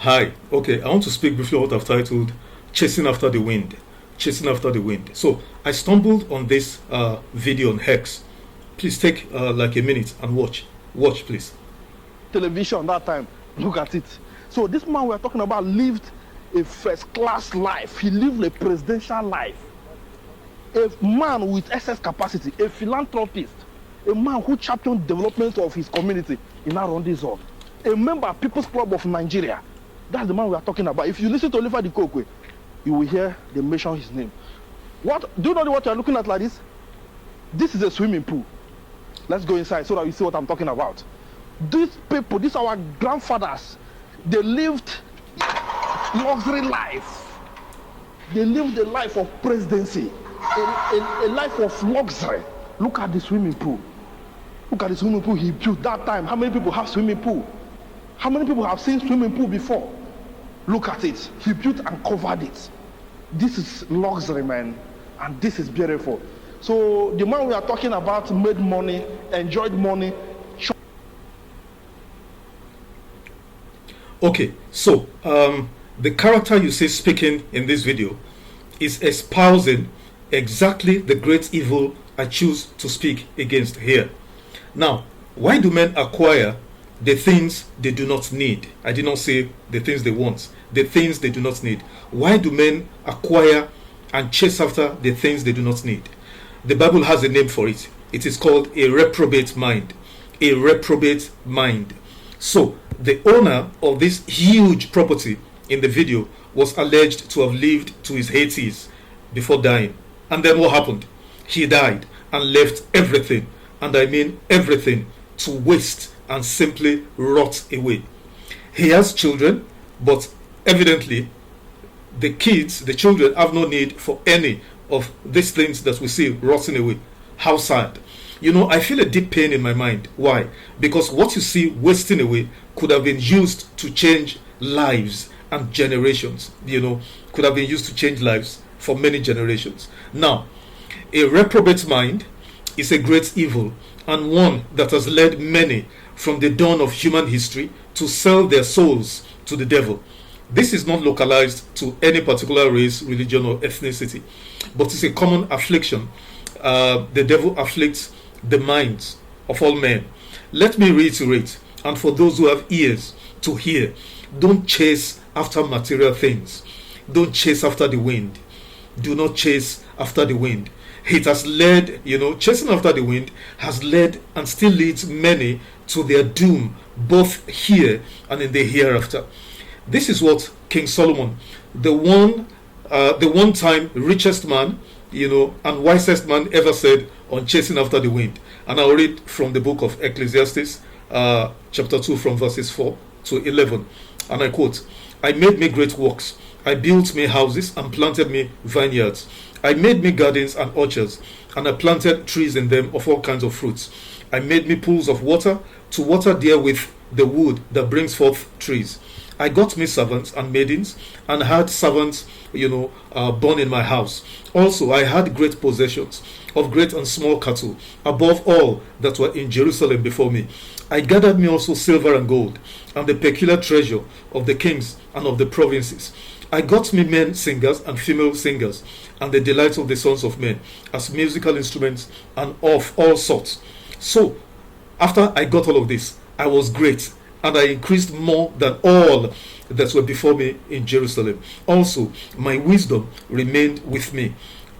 Hi. Okay, I want to speak briefly what I've titled Chasing After the Wind. Chasing After the Wind. So, I stumbled on this video on Hex. Please take like a minute and watch. Watch, please. Television that time. Look at it. So, this man we're talking about lived a first class life. He lived a presidential life. A man with excess capacity, a philanthropist, a man who championed development of his community in Arondi zone, a member of People's Club of Nigeria. That's the man we are talking about. If you listen to Oliver de Kokwe, you will hear they mention his name. What do you know what you are looking at like this? This is a swimming pool. Let's go inside so that you see what I'm talking about. These people, these are our grandfathers. They lived luxury life. They lived a life of presidency, a life of luxury. Look at the swimming pool. Look at the swimming pool he built that time. How many people have swimming pool? How many people have seen swimming pool before? Look at it. He built and covered it. This is luxury, man. And this is beautiful. So the man we are talking about made money, enjoyed money. Okay, so the character you see speaking in this video is espousing exactly the great evil I choose to speak against here. Now, why do men acquire the things they do not need? I did not say the things they want, the things they do not need. Why do men acquire and chase after the things they do not need? The Bible has a name for it. It is called a reprobate mind. A reprobate mind. So, the owner of this huge property in the video was alleged to have lived to his 80s before dying. And then what happened? He died and left everything, and I mean everything, to waste and simply rot away. He has children, but evidently the children have no need for any of these things that we see rotting away. How sad. You know, I feel a deep pain in my mind. Why? Because what you see wasting away could have been used to change lives and generations. You know, could have been used to change lives for many generations. Now, a reprobate mind is a great evil, and one that has led many from the dawn of human history to sell their souls to the devil. This is not localized to any particular race, religion, or ethnicity, but it's a common affliction. The devil afflicts the minds of all men. Let me reiterate, and for those who have ears to hear, don't chase after material things. Don't chase after the wind. Do not chase after the wind. It has led, chasing after the wind has led and still leads many to their doom, both here and in the hereafter. This is what King Solomon, the one time richest man, and wisest man ever said on chasing after the wind. And I'll read from the book of Ecclesiastes, chapter 2, from verses 4 to 11. And I quote, I made me great works. I built me houses and planted me vineyards. I made me gardens and orchards, and I planted trees in them of all kinds of fruits. I made me pools of water to water therewith the wood that brings forth trees. I got me servants and maidens, and had servants, born in my house. Also, I had great possessions of great and small cattle, above all that were in Jerusalem before me. I gathered me also silver and gold, and the peculiar treasure of the kings and of the provinces. I got me men singers and female singers, and the delights of the sons of men, as musical instruments and of all sorts. So, after I got all of this, I was great, and I increased more than all that were before me in Jerusalem. Also, my wisdom remained with me,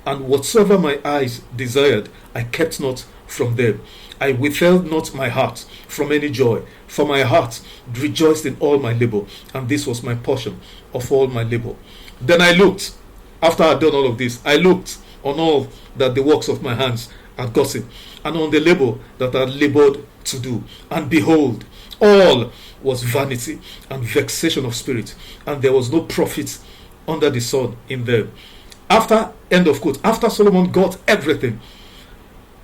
and whatsoever my eyes desired, I kept not from them. I withheld not my heart from any joy, for my heart rejoiced in all my labor, and this was my portion of all my labor. Then I looked, after I had done all of this, I looked on all that the works of my hands had gotten, and on the labor that I had labored to do. And behold, all was vanity and vexation of spirit, and there was no profit under the sun in them. After, end of quote, after Solomon got everything,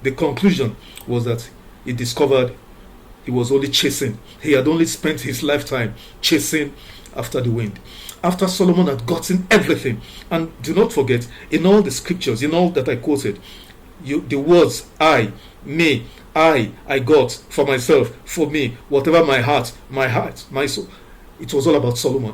the conclusion was that he discovered he was only chasing. He had only spent his lifetime chasing after the wind. After Solomon had gotten everything, and do not forget, in all the scriptures, in all that I quoted, the words I, me, I got for myself, for me, whatever my heart, my soul. it was all about Solomon.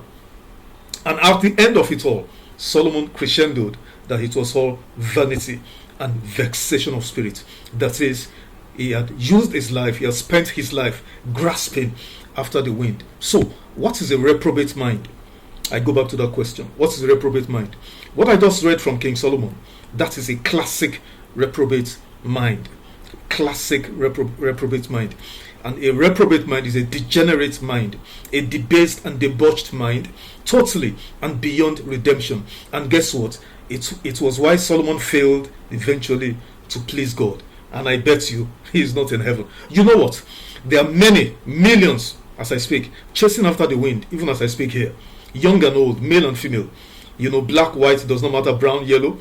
And at the end of it all, Solomon crescendoed that it was all vanity and vexation of spirit. That is, he had used his life, he had spent his life grasping after the wind. So, what is a reprobate mind? I go back to that question. What is a reprobate mind? What I just read from King Solomon, that is a classic reprobate mind. Classic reprobate mind. And a reprobate mind is a degenerate mind, a debased and debauched mind, totally and beyond redemption. And guess what? It was why Solomon failed eventually to please God. And I bet you he is not in heaven. You know what? There are many, millions, as I speak, chasing after the wind, even as I speak here. Young and old, male and female. Black, white, does not matter, brown, yellow.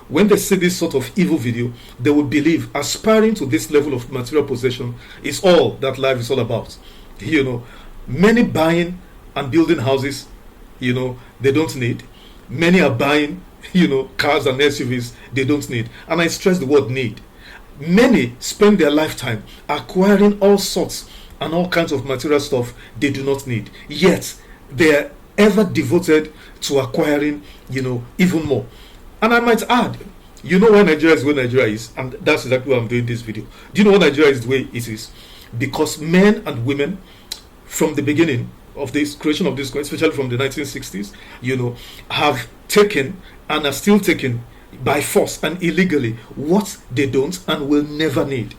When they see this sort of evil video, they will believe aspiring to this level of material possession is all that life is all about. Many buying and building houses, they don't need. Many are buying, cars and SUVs they don't need. And I stress the word need. Many spend their lifetime acquiring all sorts and all kinds of material stuff they do not need. Yet, they are ever devoted to acquiring, even more. And I might add, why Nigeria is where Nigeria is, and that's exactly why I'm doing this video. Do you know why Nigeria is the way it is? Because men and women, from the beginning of this creation of this country, especially from the 1960s, have taken and are still taking by force and illegally what they don't and will never need.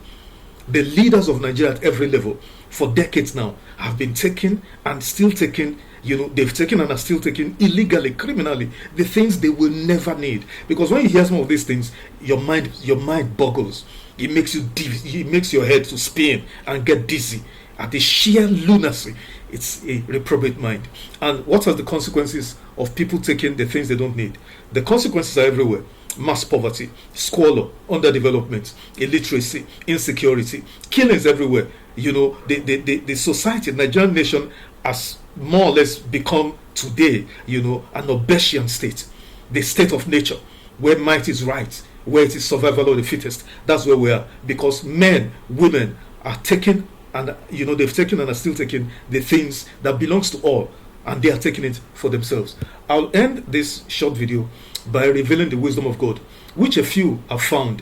The leaders of Nigeria at every level for decades now have been taking and still taking, they've taken and are still taking illegally, criminally, the things they will never need. Because when you hear some of these things, your mind boggles. It makes your head to spin and get dizzy at the sheer lunacy. It's a reprobate mind. And what are the consequences of people taking the things they don't need? The consequences are everywhere. Mass poverty, squalor, underdevelopment, illiteracy, insecurity, killings everywhere. The society, the Nigerian nation has more or less become today, an Obesian state, the state of nature, where might is right, where it is survival of the fittest. That's where we are, because men, women are taking, and they've taken and are still taking the things that belongs to all, and they are taking it for themselves. I'll end this short video by revealing the wisdom of God, which a few have found.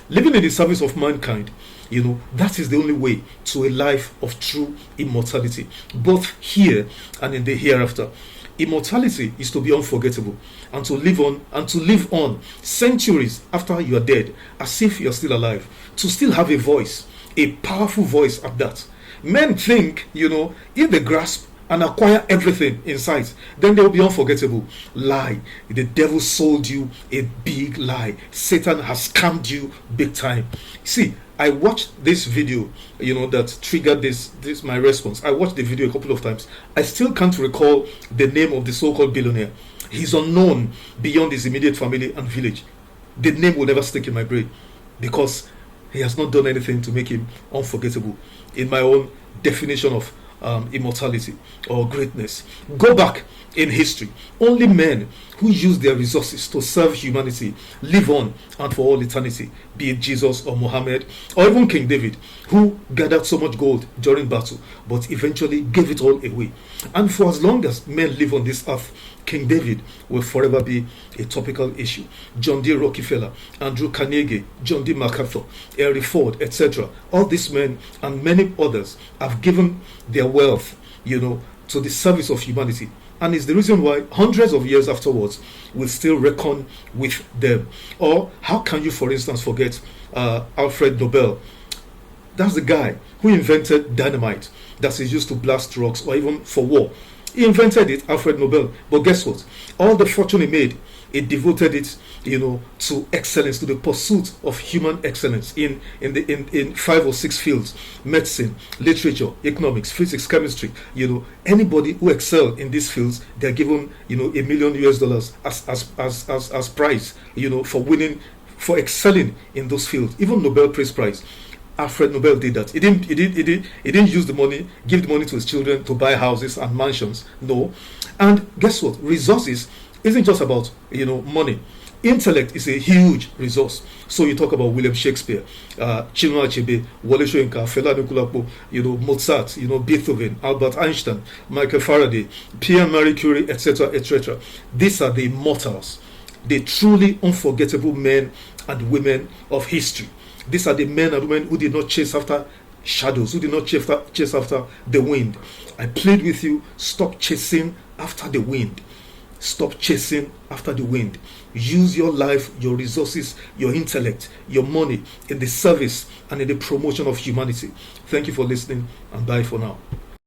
Living in the service of mankind, that is the only way to a life of true immortality, both here and in the hereafter. Immortality is to be unforgettable and to live on centuries after you are dead, as if you're still alive, to still have a voice, a powerful voice at that. Men think, if they grasp and acquire everything in sight, then they will be unforgettable. Lie. The devil sold you a big lie. Satan has scammed you big time. See, I watched this video, that triggered this my response. I watched the video a couple of times. I still can't recall the name of the so-called billionaire. He's unknown beyond his immediate family and village. The name will never stick in my brain because he has not done anything to make him unforgettable in my own definition of immortality or greatness. Go back in history. Only men who use their resources to serve humanity live on and for all eternity, be it Jesus or Muhammad or even King David, who gathered so much gold during battle but eventually gave it all away. And for as long as men live on this earth, King David will forever be a topical issue. John D. Rockefeller, Andrew Carnegie, John D. MacArthur, Henry Ford, etc. All these men and many others have given their wealth, to the service of humanity. And it's the reason why hundreds of years afterwards we still reckon with them. Or how can you, for instance, forget Alfred Nobel? That's the guy who invented dynamite that is used to blast rocks or even for war. He invented it, Alfred Nobel. But guess what? All the fortune he made, he devoted it, to excellence, to the pursuit of human excellence in 5 or 6 fields: medicine, literature, economics, physics, chemistry. Anybody who excel in these fields, they're given, $1 million as prize, for excelling in those fields. Even Nobel Peace Prize. Alfred Nobel did that. He didn't use the money, give the money to his children to buy houses and mansions. No. And guess what? Resources isn't just about money. Intellect is a huge resource. So you talk about William Shakespeare, Chinua Achebe, Wole Soyinka, Fela Anikulapo, Mozart, Beethoven, Albert Einstein, Michael Faraday, Pierre-Marie Curie, etc., etc. These are the immortals, the truly unforgettable men and women of history. These are the men and women who did not chase after shadows, who did not chase after the wind. I plead with you, stop chasing after the wind. Stop chasing after the wind. Use your life, your resources, your intellect, your money in the service and in the promotion of humanity. Thank you for listening, and bye for now.